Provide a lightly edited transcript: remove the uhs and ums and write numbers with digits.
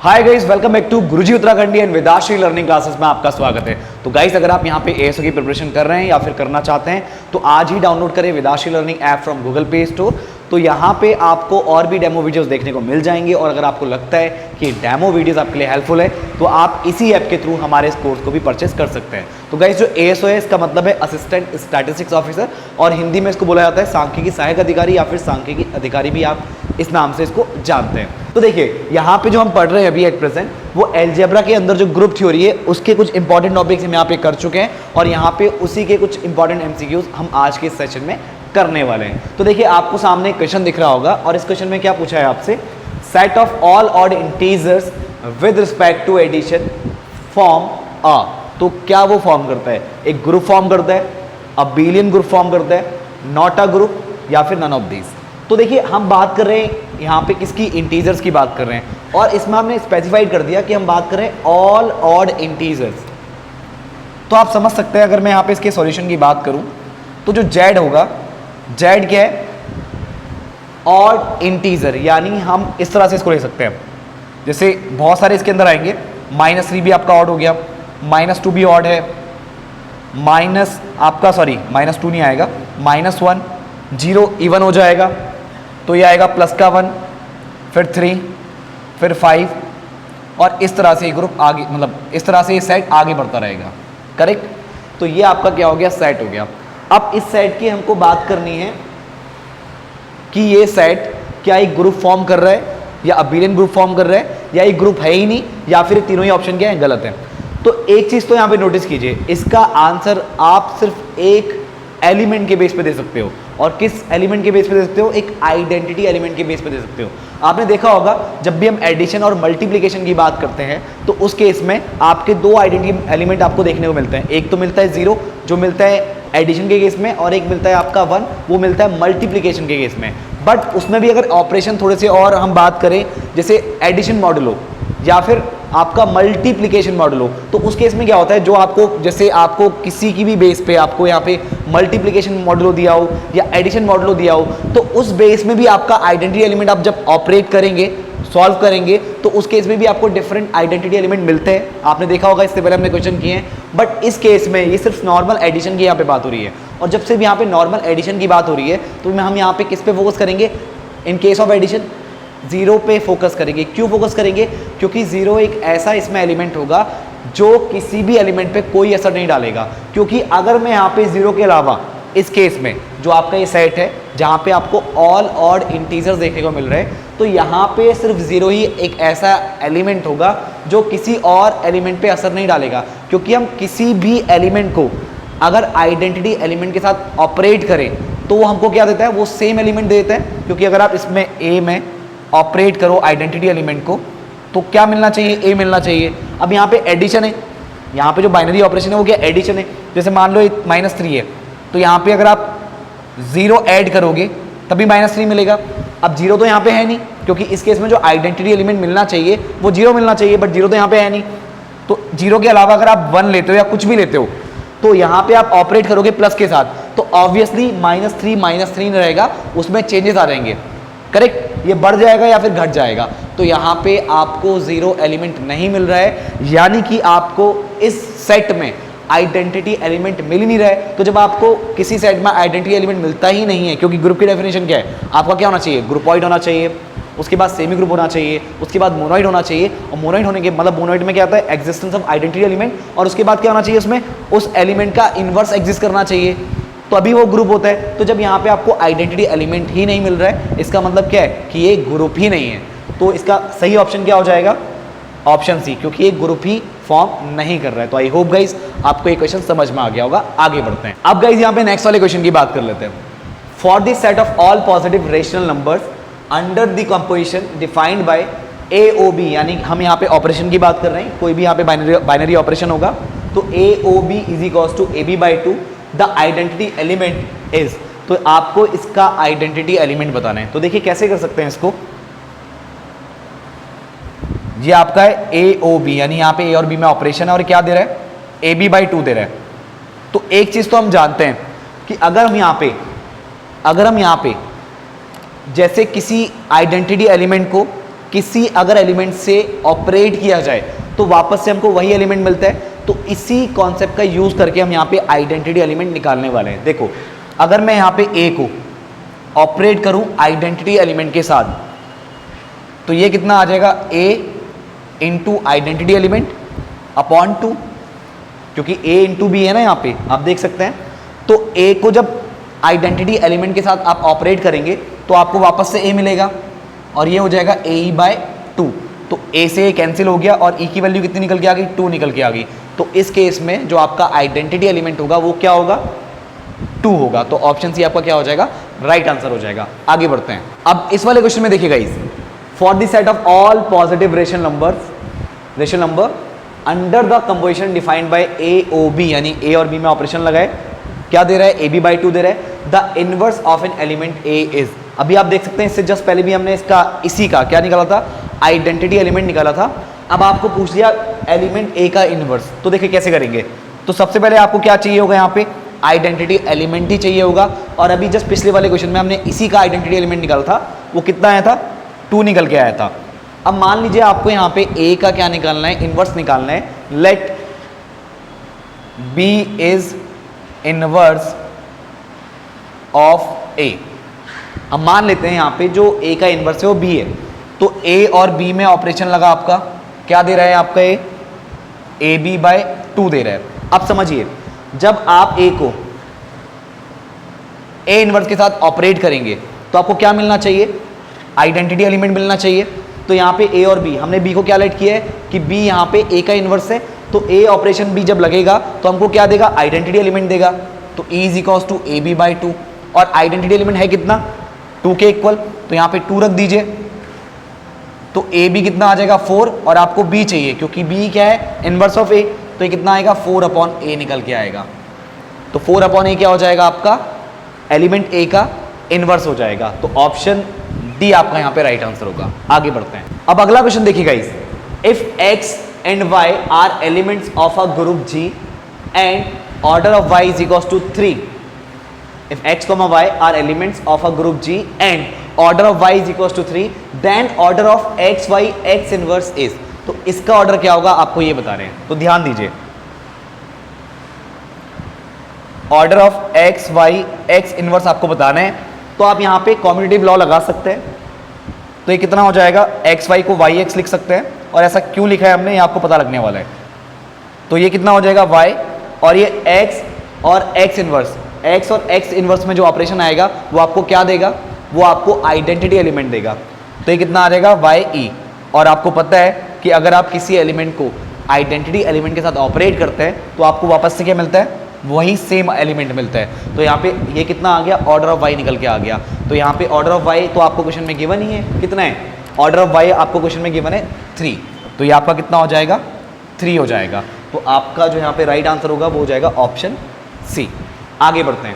Hi guys, welcome back to Guruji Uttarakhandi and Vedashree learning classes में आपका स्वागत है। तो गाइस, अगर आप यहाँ पे एएसओ की प्रिपरेशन कर रहे हैं या फिर करना चाहते हैं तो आज ही डाउनलोड करें Vedashree learning app from Google Play Store. तो यहाँ पे आपको और भी डेमो वीडियोस देखने को मिल जाएंगे और अगर आपको लगता है कि डेमो वीडियोस आपके लिए हेल्पफुल है तो आप इसी ऐप के थ्रू हमारे इस कोर्स को भी परचेस कर सकते हैं। तो गाइस, जो एएसओ है इसका मतलब है असिस्टेंट स्टैटिस्टिक्स ऑफिसर और हिंदी में इसको बोला जाता है सांख्यिकी सहायक अधिकारी या फिर सांख्यिकी अधिकारी भी आप इस नाम से इसको जानते हैं। तो देखिए, यहाँ पे जो हम पढ़ रहे हैं अभी एट प्रेजेंट वो अलजेब्रा के अंदर जो ग्रुप थ्योरी है उसके कुछ इंपॉर्टेंट टॉपिक्स हम यहाँ पे कर चुके हैं और यहाँ पे उसी के कुछ इंपॉर्टेंट एमसीक्यूज हम आज के सेशन में करने वाले हैं। तो देखिए, आपको सामने एक क्वेश्चन दिख रहा होगा और इस क्वेश्चन में क्या पूछा है आपसे, set of all odd integers with respect to addition form uh. तो क्या वो फॉर्म करता है? एक ग्रुप फॉर्म करता है, अबेलियन ग्रुप फॉर्म करता है, नॉट अ ग्रुप या फिर नन ऑफ दीज। तो देखिए, हम बात कर रहे हैं यहाँ पे किसकी, इंटीजर्स की बात कर रहे हैं और इसमें हमने स्पेसिफाइड कर दिया कि हम बात कर रहे हैं ऑल ऑड इंटीजर्स। तो आप समझ सकते हैं, अगर मैं यहाँ पे इसके सॉल्यूशन की बात करूँ तो जो जेड होगा, जेड क्या है? ऑड इंटीजर, यानी हम इस तरह से इसको ले सकते हैं, जैसे बहुत सारे इसके अंदर आएंगे। -3 भी आपका ऑड हो गया, -2 भी ऑड है, -2 नहीं आएगा, -1, 0 इवन हो जाएगा तो ये आएगा प्लस का 1, फिर 3, फिर 5 और इस तरह से ये ग्रुप आगे, मतलब इस तरह से ये सेट आगे बढ़ता रहेगा। करेक्ट? तो ये आपका क्या हो गया? सेट हो गया। अब इस सेट की हमको बात करनी है कि ये सेट क्या एक ग्रुप फॉर्म कर रहा है या अबेलियन ग्रुप फॉर्म कर रहा है या एक ग्रुप है ही नहीं या फिर तीनों ही ऑप्शन क्या है? गलत है। तो एक चीज तो यहाँ पे नोटिस कीजिए, इसका आंसर आप सिर्फ एक एलिमेंट के बेस पे दे सकते हो। और किस एलिमेंट के बेस पे दे सकते हो? एक आइडेंटिटी एलिमेंट के बेस पे दे सकते हो। आपने देखा होगा जब भी हम एडिशन और मल्टीप्लिकेशन की बात करते हैं तो उस केस में आपके दो आइडेंटिटी एलिमेंट आपको देखने को मिलते हैं। एक तो मिलता है 0 जो मिलता है एडिशन के केस में और एक मिलता है आपका 1 वो मिलता है मल्टीप्लिकेशन के केस में। बट उसमें भी अगर ऑपरेशन थोड़े से और हम बात करें, जैसे एडिशन मॉडुलो या फिर आपका मल्टीप्लिकेशन मॉडुलो, तो उस केस में क्या होता है, जो आपको जैसे आपको किसी की भी बेस पे आपको यहाँ पे मल्टीप्लिकेशन मॉडुलो दिया हो या एडिशन मॉडुलो दिया हो तो उस बेस में भी आपका आइडेंटिटी एलिमेंट आप जब ऑपरेट करेंगे, सॉल्व करेंगे तो उस केस में भी आपको डिफरेंट आइडेंटिटी एलिमेंट मिलते हैं। आपने देखा होगा, इससे पहले हमने क्वेश्चन किए हैं। बट इस केस में ये सिर्फ नॉर्मल एडिशन की यहाँ पे बात हो रही है और जब से भी यहाँ पे नॉर्मल एडिशन की बात हो रही है तो हम यहाँ पे किस पे फोकस करेंगे? इन केस ऑफ एडिशन 0 पे फोकस करेंगे। क्यों फोकस करेंगे? क्योंकि 0 एक ऐसा इसमें एलिमेंट होगा जो किसी भी एलिमेंट पे कोई असर नहीं डालेगा। क्योंकि अगर मैं यहाँ पे 0 के अलावा इस केस में जो आपका ये सेट है जहाँ पे आपको ऑल ऑड इंटीजर्स देखने को मिल रहे हैं तो यहाँ पे सिर्फ 0 ही एक ऐसा एलिमेंट होगा जो किसी और एलिमेंट पे असर नहीं डालेगा। क्योंकि हम किसी भी एलिमेंट को अगर आइडेंटिटी एलिमेंट के साथ ऑपरेट करें तो वो हमको क्या देता है? वो सेम एलिमेंट देता है। क्योंकि अगर आप इसमें ए में ऑपरेट करो आइडेंटिटी एलिमेंट को तो क्या मिलना चाहिए? ए मिलना चाहिए। अब यहाँ पे एडिशन है, यहाँ पे जो बाइनरी ऑपरेशन है वो क्या? एडिशन है। जैसे मान लो -3 है तो यहाँ पे अगर आप 0 ऐड करोगे तभी -3 मिलेगा। अब 0 तो यहाँ पे है नहीं क्योंकि इस केस में जो आइडेंटिटी एलिमेंट मिलना चाहिए वो 0 मिलना चाहिए, बट 0 तो यहाँ पे है नहीं। तो 0 के अलावा अगर आप 1 लेते हो या कुछ भी लेते हो तो यहाँ पे आप ऑपरेट करोगे प्लस के साथ तो ऑब्वियसली -3 रहेगा, उसमें चेंजेस आ जाएंगे। करेक्ट? ये बढ़ जाएगा या फिर घट जाएगा। तो यहाँ पे आपको 0 एलिमेंट नहीं मिल रहा है, यानी कि आपको इस सेट में आइडेंटिटी एलिमेंट मिल ही नहीं रहा है। तो जब आपको किसी सेट में आइडेंटिटी एलिमेंट मिलता ही नहीं है, क्योंकि ग्रुप की डेफिनेशन क्या है? आपका क्या होना चाहिए? ग्रुपॉइड होना चाहिए, उसके बाद सेमी ग्रुप होना चाहिए, उसके बाद मोनोइड होना चाहिए। और मोनोइड होने के मतलब मोनोइड में क्या आता है? Existence of identity element. और उसके बाद क्या होना चाहिए? उसमें उस एलिमेंट का इनवर्स एग्जिस्ट करना चाहिए तो अभी वो ग्रुप होता है। तो जब यहाँ पे आपको आइडेंटिटी एलिमेंट ही नहीं मिल रहा है इसका मतलब क्या है? कि ये ग्रुप ही नहीं है। तो इसका सही ऑप्शन क्या हो जाएगा? ऑप्शन सी, क्योंकि ये ग्रुप ही फॉर्म नहीं कर रहा है। तो आई होप गाइज आपको ये क्वेश्चन समझ में आ गया होगा। आगे बढ़ते हैं। अब गाइज यहाँ पे नेक्स्ट वाले क्वेश्चन की बात कर लेते हैं। For the set of all positive rational numbers under the composition defined bye AOB, यानी हम यहाँ पे ऑपरेशन की बात कर रहे हैं, कोई भी यहाँ पे बाइनरी ऑपरेशन होगा तो AOB is equals to AB/2 the identity element is. तो आपको इसका आइडेंटिटी एलिमेंट बताना है। तो देखिए कैसे कर सकते हैं इसको। ये आपका है AOB, यानी यहाँ पे A और B में ऑपरेशन है और क्या दे रहा है? AB/2 दे रहा है। तो एक चीज तो हम जानते हैं कि अगर हम यहाँ पे जैसे किसी आइडेंटिटी एलिमेंट को किसी अगर एलिमेंट से ऑपरेट किया जाए तो वापस से हमको वही एलिमेंट मिलता है। तो इसी कॉन्सेप्ट का यूज करके हम यहाँ पे आइडेंटिटी एलिमेंट निकालने वाले हैं। देखो अगर मैं यहाँ पे ए को ऑपरेट करूं आइडेंटिटी एलिमेंट के साथ तो ये कितना आ जाएगा, ए इंटू आइडेंटिटी एलिमेंट अपॉन 2, क्योंकि ए इंटू बी है ना यहाँ पे, आप देख सकते हैं। तो ए को जब आइडेंटिटी एलिमेंट के साथ आप ऑपरेट करेंगे तो आपको वापस से ए मिलेगा और ये हो जाएगा ए ई बाय 2। तो ए से ए कैंसिल हो गया और ई की वैल्यू कितनी निकल के आ गई, 2 निकल के आ गई। तो इस केस में जो आपका आइडेंटिटी एलिमेंट होगा वो क्या होगा, 2 होगा। तो ऑप्शन सी आपका क्या हो जाएगा, राइट आंसर हो जाएगा। आगे बढ़ते हैं। अब इस वाले क्वेश्चन में देखिएगा, इस for the set of all positive rational number under the composition defined by A O B, यानी ए और बी में ऑपरेशन लगाए, क्या दे रहा है, ए बी बाई 2 दे रहा है। The inverse of an element A is, अभी आप देख सकते हैं इससे जस्ट पहले भी हमने इसी का क्या निकाला था, आइडेंटिटी एलिमेंट निकाला था। अब आपको पूछ लिया एलिमेंट ए का इनवर्स, तो देखिए कैसे करेंगे। तो सबसे पहले आपको क्या चाहिए होगा, यहाँ पे आइडेंटिटी एलिमेंट ही चाहिए होगा। और अभी जस्ट पिछले वाले क्वेश्चन में हमने इसी का आइडेंटिटी एलिमेंट निकाला था, वो कितना आया था, 2 निकल के आया था। अब मान लीजिए आपको यहाँ पे ए का क्या निकालना है, इनवर्स निकालना है। Let B is inverse of A. अब मान लेते हैं यहाँ पे जो ए का इनवर्स है वो बी है, तो ए और बी में ऑपरेशन लगा आपका, क्या दे रहा है आपका ए बी बाय 2 दे रहा है। अब समझिए जब आप ए को ए इनवर्स के साथ ऑपरेट करेंगे तो आपको क्या मिलना चाहिए, आइडेंटिटी एलिमेंट मिलना चाहिए। तो यहाँ पे ए और बी, हमने बी को क्या लेट किया है कि बी यहाँ पे ए का इनवर्स है, तो ए ऑपरेशन बी जब लगेगा तो हमको क्या देगा, आइडेंटिटी एलिमेंट देगा। तो A is equals to A B by 2 और आइडेंटिटी एलिमेंट है कितना, 2 के इक्वल, तो यहाँ पे 2 रख दीजिए। तो ए बी कितना आ जाएगा 4 और आपको बी चाहिए क्योंकि बी क्या है, इनवर्स ऑफ ए, तो ये कितना आएगा 4 अपॉन ए निकल के आएगा। तो 4 अपॉन ए क्या हो जाएगा आपका, एलिमेंट ए का इनवर्स हो जाएगा। तो ऑप्शन डी आपका यहाँ पे राइट आंसर होगा। आगे बढ़ते हैं। अब अगला क्वेश्चन देखिएगा, if X and Y are elements of a group G and order of Y is equals to 3, if x comma y are elements of a group G and order of y is equals to 3, then order of x y x inverse is, तो इसका order क्या होगा आपको ये बता रहे हैं, तो ध्यान दीजिए। Order of x y x inverse आपको बताना है, तो आप यहाँ पे कॉम्यूटेटिव लॉ लगा सकते हैं। तो ये कितना हो जाएगा, एक्स वाई को वाई एक्स लिख सकते हैं, और ऐसा क्यों लिखा है हमने ये आपको पता लगने वाला है। तो ये कितना हो जाएगा वाई, और ये एक्स और एक्स इनवर्स, एक्स और एक्स इनवर्स में जो ऑपरेशन आएगा वो आपको क्या देगा, वो आपको आइडेंटिटी एलिमेंट देगा। तो ये कितना आ जाएगा वाई ई, और आपको पता है कि अगर आप किसी एलिमेंट को आइडेंटिटी एलिमेंट के साथ ऑपरेट करते हैं तो आपको वापस से क्या मिलता है, वही सेम एलिमेंट मिलता है। तो यहाँ पे ये कितना आ गया, ऑर्डर ऑफ वाई निकल के आ गया। तो यहाँ पे ऑर्डर ऑफ वाई तो आपको क्वेश्चन में गिवन ही है, कितना है, ऑर्डर ऑफ वाई आपको क्वेश्चन में गिवन है 3, तो ये आपका कितना हो जाएगा, 3 हो जाएगा। तो आपका जो यहाँ पे राइट आंसर होगा वो हो जाएगा ऑप्शन सी। आगे बढ़ते हैं।